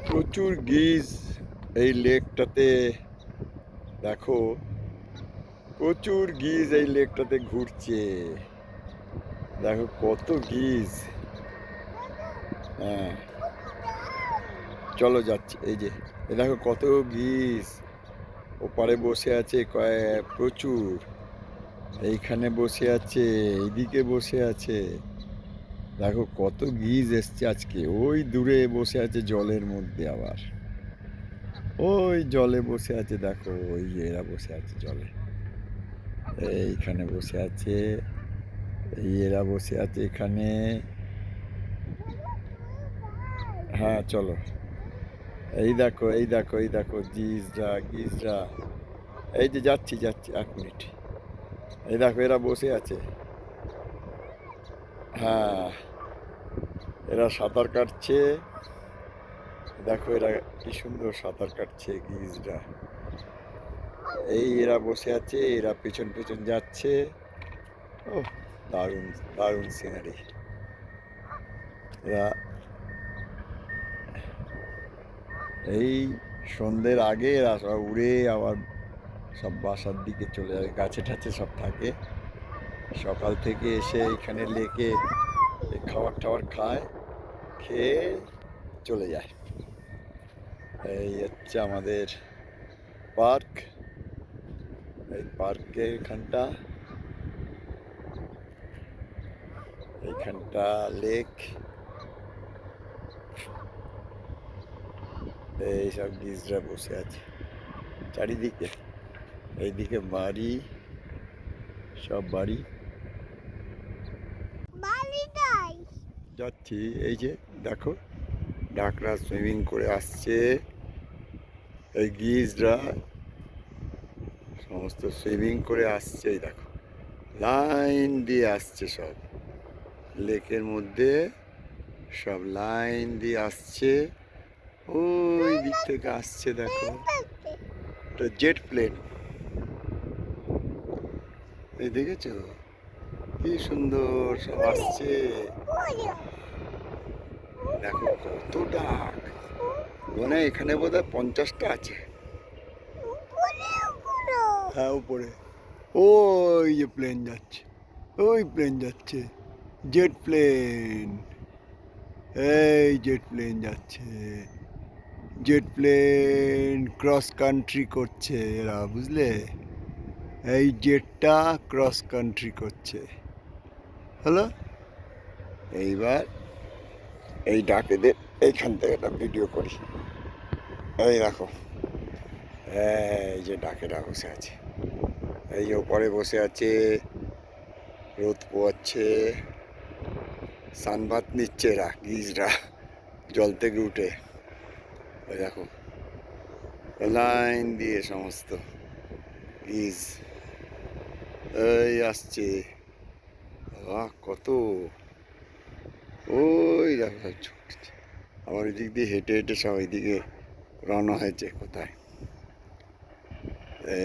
প্রচুর গিজ এই লেকটাতে। দেখো, প্রচুর গিজ এই লেকটাতে ঘুরছে। দেখো কত গিজ। হ্যাঁ, চলো যাচ্ছি। এই যে দেখো কত গিজ ওপারে বসে আছে, প্রচুর। এইখানে বসে আছে, এইদিকে বসে আছে। দেখো কত গিজ এসছে আজকে। ওই দূরে বসে আছে জলের মধ্যে, আবার ওই জলে বসে আছে। দেখো ওই যে এরা বসে আছে জলে, এইখানে বসে আছে। এই এরা বসে আছে এখানে। হ্যাঁ চলো। এই দেখো, এই দেখো, এই দেখো গিজরা গিজরা। এই যে যাচ্ছি যাচ্ছি, 1 মিনিট। এই দেখো এরা বসে আছে। হ্যাঁ, এরা সাঁতার কাটছে। দেখো এরা কি সুন্দর সাঁতার কাটছে গিজরা। এই এরা বসে আছে, এরা পেছন পেছন যাচ্ছে। ও, দারুণ দারুণ সিনারি। এরা এই সন্ধ্যের আগে এরা সব উড়ে আবার সব বাসার দিকে চলে যায়। গাছে টাছে সব থাকে। সকাল থেকে এসে এখানে লেকে খাবার টাবার খায়, খেয়ে চলে যায়। এই হচ্ছে আমাদের পার্ক। এই পার্কের এইখানটা লেক। এই সব গিজরা বসে আছে চারিদিকে। এইদিকে বাড়ি, সব বাড়ি। যাচ্ছি। এই যে দেখো, ডাকরা সুইমিং করে আসছে। এই গিজরা সমস্ত সুইমিং করে আসছে। এই দেখো লাইন দিয়ে আসছে সব লেকের মধ্যে, সব লাইন দিয়ে আসছে। ওই দিক থেকে আসছে। দেখো জেট প্লেন। এই দেখেছো কি সুন্দর সব আসছে। দেখো কত ডাক। মানে এখানে বোধহয় 50টা আছে। হ্যাঁ উপরে ওই যে প্লেন যাচ্ছে, ওই প্লেন যাচ্ছে, জেট প্লেন। এই জেট প্লেন যাচ্ছে। জেট প্লেন ক্রস কান্ট্রি করছে এরা, বুঝলে? এই জেটটা ক্রস কান্ট্রি করছে। হলো, এইবার এই ডাকেদের এইখান থেকে একটা ভিডিও করি। এই দেখো, এই যে ডাকেরা বসে আছে। এই যে ওপরে বসে আছে, রোদ পোয়াচ্ছে, সানবাত নিচ্ছে এরা গিজরা জল থেকে উঠে। ওই দেখো লাইন দিয়ে সমস্ত গিজ এই আসছে। কত, ওই দেখো ছুটছে। আবার এদিক দিয়ে হেঁটে হেঁটে সব এইদিকে রওনা হয়েছে। কোথায়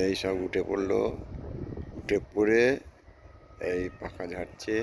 এই সব উঠে পড়লো, উঠে পড়ে এই পাখা ঝাড়ছে।